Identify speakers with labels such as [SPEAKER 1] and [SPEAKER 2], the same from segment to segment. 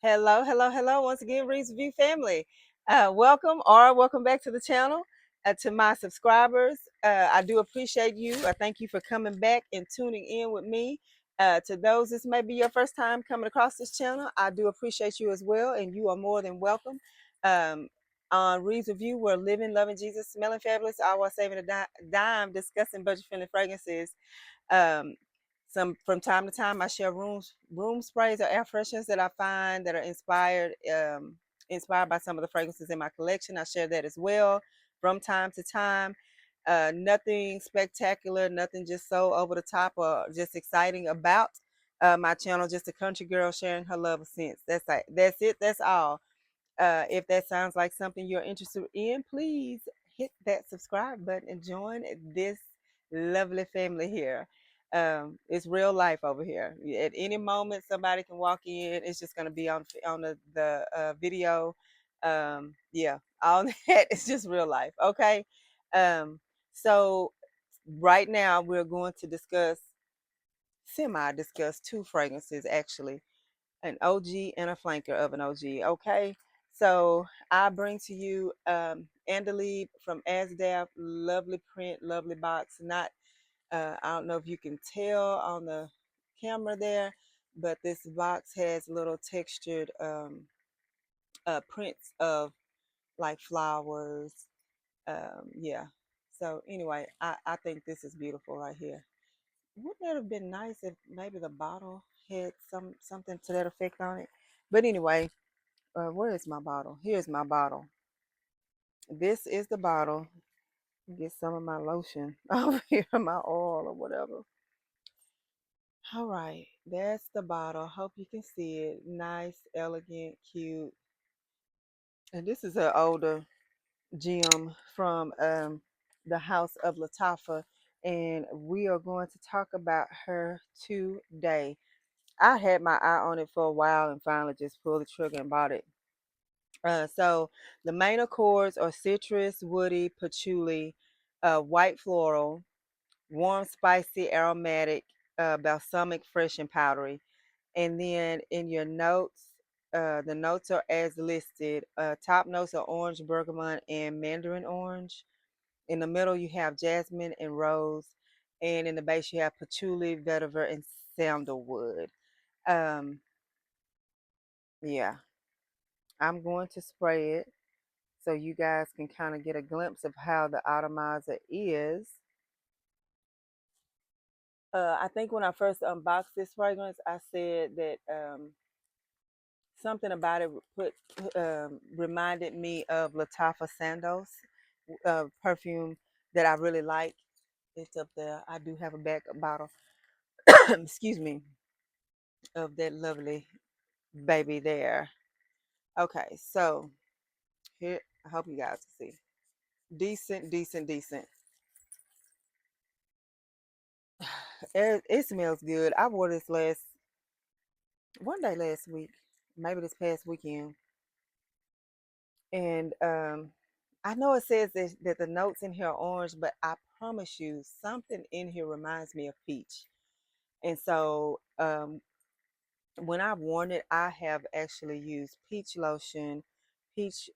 [SPEAKER 1] Hello, hello, hello. Once again, Reeves View family. Welcome back to the channel. To my subscribers, I do appreciate you. I thank you for coming back and tuning in with me. To those, this may be your first time coming across this channel. I do appreciate you as well, and you are more than welcome. Um, on Reeves Review, we're living, loving Jesus, smelling fabulous, always saving a dime, discussing budget-friendly fragrances. Um, some from time to time, I share room sprays or air fresheners that I find that are inspired by some of the fragrances in my collection. I share that as well from time to time. Nothing spectacular, nothing just so over the top or just exciting about my channel. Just a country girl sharing her love of scents. That's it. That's all. If that sounds like something you're interested in, please hit that subscribe button and join this lovely family here. It's real life over here. At any moment, somebody can walk in. It's just going to be on the video. Yeah, all that is just real life. Okay. Um, so right now we're going to discuss two fragrances actually, an OG and a flanker of an OG. Okay, so I bring to you Andaleeb from Asdaaf. Lovely print, lovely box. Not, I don't know if you can tell on the camera there, but this box has little textured prints of like flowers. Yeah. So anyway, I think this is beautiful right here. Wouldn't it have been nice if maybe the bottle had something to that effect on it? But anyway, where is my bottle? Here's my bottle. This is the bottle. Get some of my lotion over here, my oil or whatever. All right, that's the bottle. Hope you can see it. Nice, elegant, cute. And this is an older gem from the House of Latafa, and we are going to talk about her today. I had my eye on it for a while and finally just pulled the trigger and bought it. So the main accords are citrus, woody, patchouli, white floral, warm, spicy, aromatic, balsamic, fresh, and powdery. And then in your notes, the notes are as listed. Top notes are orange, bergamot, and mandarin orange. In the middle, you have jasmine and rose. And in the base, you have patchouli, vetiver, and sandalwood. Um, yeah, I'm going to spray it so you guys can kind of get a glimpse of how the atomizer is. I think when I first unboxed this fragrance, I said that something about it reminded me of Latafa Sandos perfume that I really like. It's up there. I do have a backup bottle, excuse me, of that lovely baby there. Okay, so here, I hope you guys can see. Decent, decent, decent. It smells good. I wore this one day last week, maybe this past weekend, and I know it says that the notes in here are orange, but I promise you, something in here reminds me of peach. And so when I've worn it, I have actually used peach lotion, peach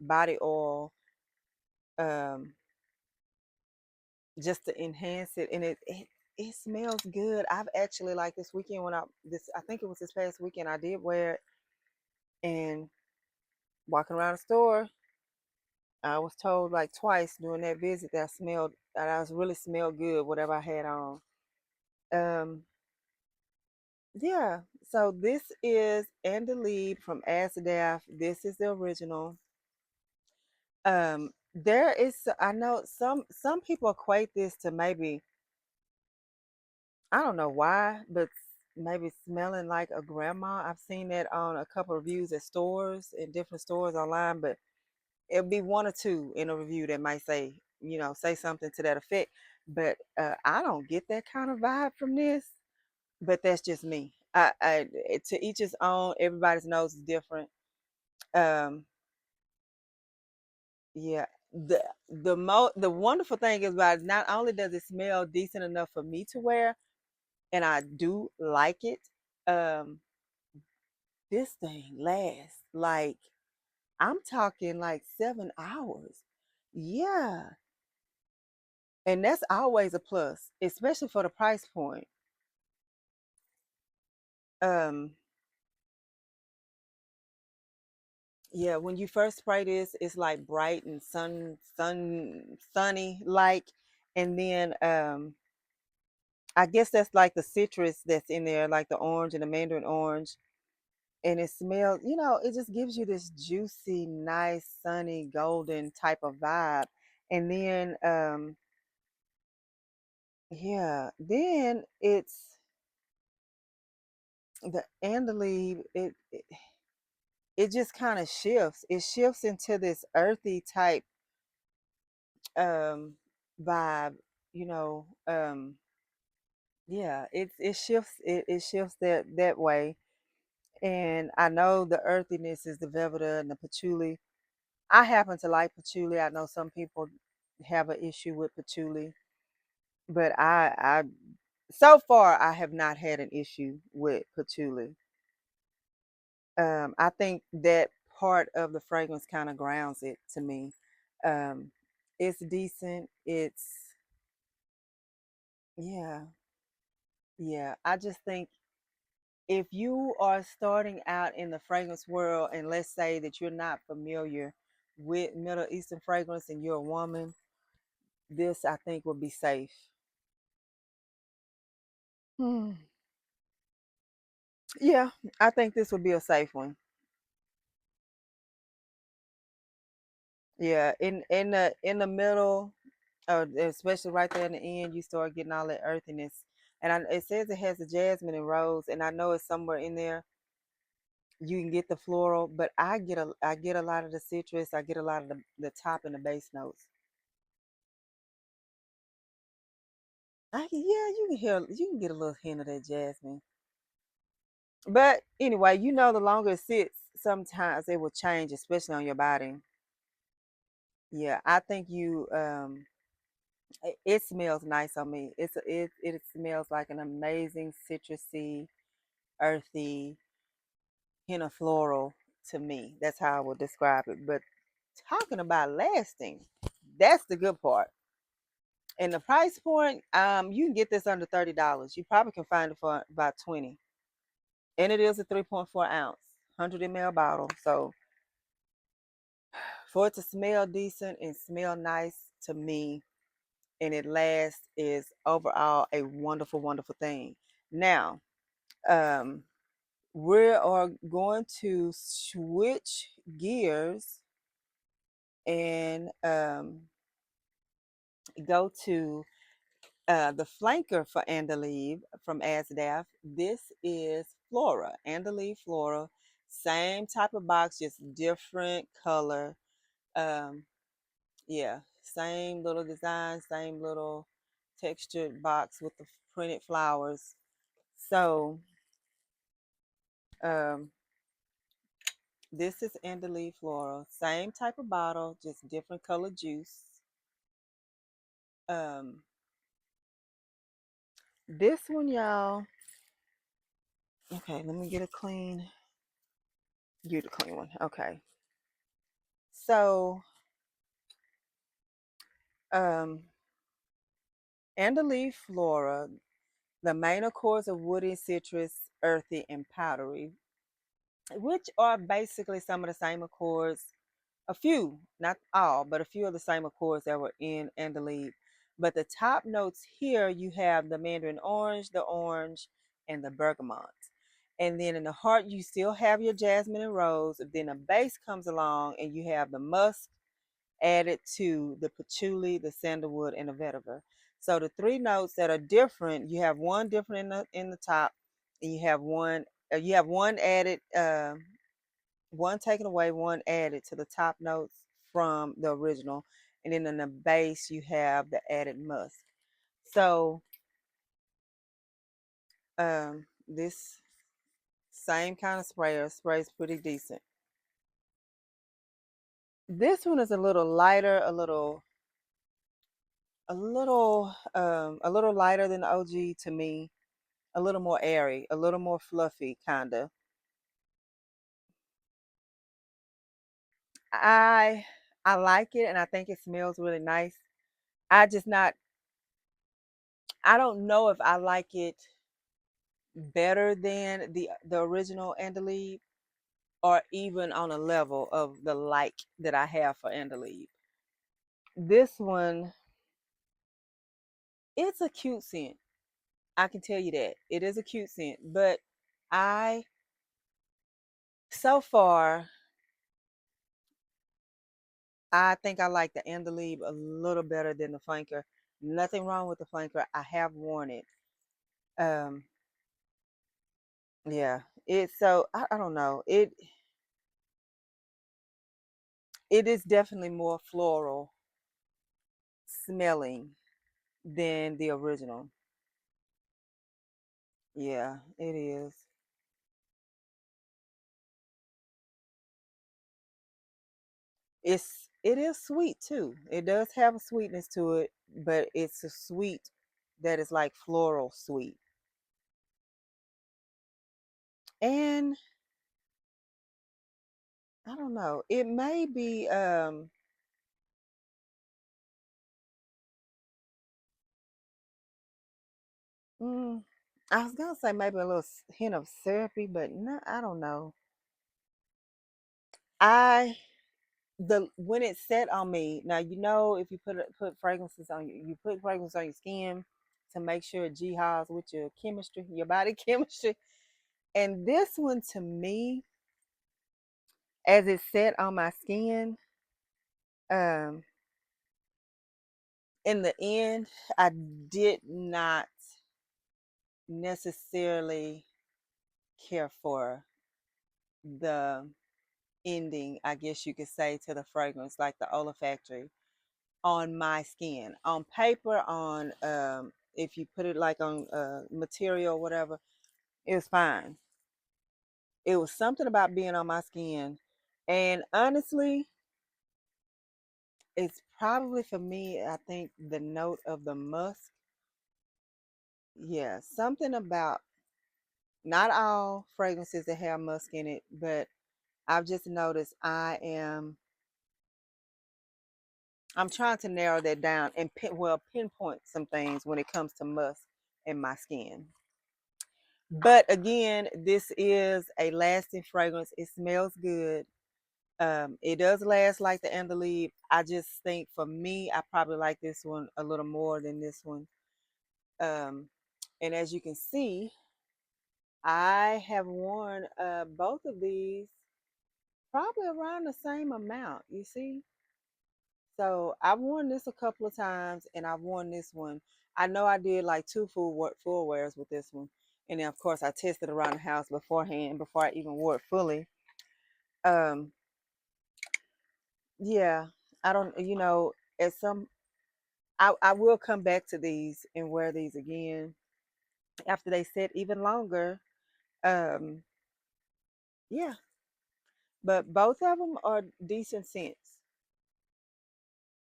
[SPEAKER 1] body oil, um, just to enhance it, and it smells good. I've actually like this weekend when I think it was this past weekend I did wear it, and walking around the store, I was told like twice during that visit that I was really smelled good, whatever I had on. Um, yeah. So this is Andaleeb from Asdaaf. This is the original. There is I know some people equate this to maybe, I don't know why, but maybe smelling like a grandma. I've seen that on a couple of reviews at stores, in different stores online, but it'll be one or two in a review that might say something to that effect. But I don't get that kind of vibe from this. But that's just me. To each his own. Everybody's nose is different. Um, yeah. The wonderful thing is about it, not only does it smell decent enough for me to wear, and I do like it. Um, This thing lasts like, I'm talking like 7 hours. Yeah. And that's always a plus, especially for the price point. Um, yeah, when you first spray this, it's like bright and sunny like, and then I guess that's like the citrus that's in there, like the orange and the mandarin orange. And it smells, it just gives you this juicy, nice, sunny, golden type of vibe. And then yeah, then it's the Andaleeb, it just kind of shifts. It shifts into this earthy type um vibe, you know. Yeah, it shifts that way. And I know the earthiness is the Vetiver and the Patchouli. I happen to like patchouli. I know some people have an issue with patchouli, but I so far I have not had an issue with patchouli. I think that part of the fragrance kind of grounds it to me. Um, it's decent. It's yeah, yeah. I just think if you are starting out in the fragrance world, and let's say that you're not familiar with Middle Eastern fragrance and you're a woman, this I think would be safe. Hmm. Yeah, I think this would be a safe one. Yeah, in the middle, especially right there in the end, you start getting all that earthiness. And it says it has the jasmine and rose, and I know it's somewhere in there. You can get the floral, but I get a lot of the citrus. I get a lot of the top and the base notes. Yeah, you can get a little hint of that jasmine. But anyway, the longer it sits, sometimes it will change, especially on your body. Yeah, I think it smells nice on me. It smells like an amazing citrusy, earthy, hint of floral to me. That's how I would describe it. But talking about lasting, that's the good part. And the price point, you can get this under $30. You probably can find it for about 20. And it is a 3.4 ounce, 100 ml bottle. So for it to smell decent and smell nice to me, and it lasts, is overall a wonderful, wonderful thing. Now, um, we are going to switch gears and go to the flanker for Andaleeb from Asdaaf. This is Flora, Andaleeb Flora. Same type of box, just different color. Um, yeah, same little design, same little textured box with the printed flowers. So, um, this is Andaleeb Flora. Same type of bottle, just different color juice. Um, this one, y'all. Okay, let me get a clean one. Okay. So, um, Andaleeb Flora, the main accords are woody, citrus, earthy, and powdery, which are basically some of the same accords, a few, not all, but a few of the same accords that were in Andaleeb. But the top notes here, you have the mandarin orange, and the bergamot. And then in the heart, you still have your jasmine and rose. Then a base comes along, and you have the musk added to the patchouli, the sandalwood, and the vetiver. So the three notes that are different, you have one different in the top, and you have one added, one taken away, one added to the top notes from the original, and then in the base you have the added musk. So this same kind of sprayer sprays pretty decent. This one is a little lighter, a little lighter than the OG to me, a little more airy, a little more fluffy, kinda. I I like it and I think it smells really nice. I just not I don't know if I like it better than the original Andaleeb or even on a level of the like that I have for Andaleeb. This one, it's a cute scent. I can tell you that. It is a cute scent, but I so far I think I like the Andaleeb a little better than the flanker. Nothing wrong with the flanker. I have worn it. Um, yeah, it's so I don't know. It is definitely more floral smelling than the original. Yeah, it is. It is sweet too. It does have a sweetness to it, but it's a sweet that is like floral sweet. And I don't know. It may be mm, I was gonna say maybe a little hint of syrupy, but no, I don't know. I the when it set on me, now you know if you put fragrances on you put fragrance on your skin to make sure it jihads with your chemistry, your body chemistry. And this one to me, as it set on my skin, um, in the end, I did not necessarily care for the ending, I guess you could say, to the fragrance, like the olfactory on my skin. On paper, on if you put it like on material or whatever, it was fine. It was something about being on my skin. And honestly, it's probably for me, I think the note of the musk. Yeah, something about not all fragrances that have musk in it, but I've just noticed I'm trying to narrow that down and pinpoint some things when it comes to musk in my skin. But again, this is a lasting fragrance. It smells good. It does last like the Andaleeb. I just think for me, I probably like this one a little more than this one. Um, and as you can see, I have worn both of these probably around the same amount. You see, so I've worn this a couple of times, and I've worn this one. I know I did like two full wears with this one, and then of course I tested around the house beforehand before I even wore it fully. Um, yeah, I don't, at some I will come back to these and wear these again after they set even longer. Um, yeah, but both of them are decent scents.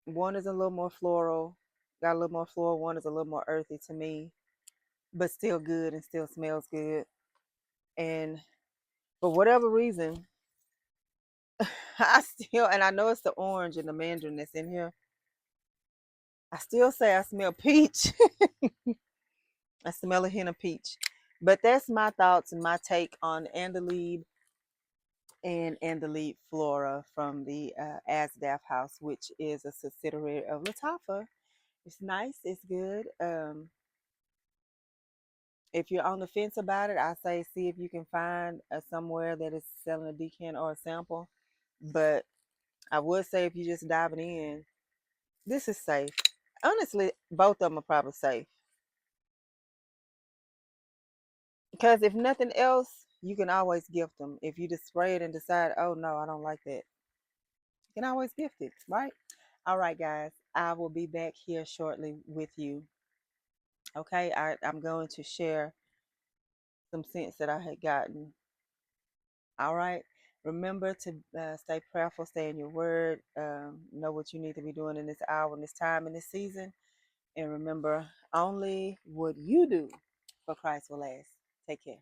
[SPEAKER 1] One is a little more floral, got a little more floral. One is a little more earthy to me, but still good and still smells good. And for whatever reason, and I know it's the orange and the mandarin that's in here. I still say I smell peach. I smell a hint of peach. But that's my thoughts and my take on Andaleeb and Andaleeb Flora from the Asdaaf house, which is a subsidiary of Latafa. It's nice. It's good. If you're on the fence about it, I say see if you can find somewhere that is selling a decant or a sample. But I would say if you're just diving in, this is safe. Honestly, both of them are probably safe. Because if nothing else, you can always gift them. If you just spray it and decide, oh no, I don't like that, you can always gift it, right? All right, guys, I will be back here shortly with you. Okay, I'm going to share some scents that I had gotten. All right. Remember to stay prayerful, stay in your word, know what you need to be doing in this hour, in this time, in this season. And remember, only what you do for Christ will last. Take care.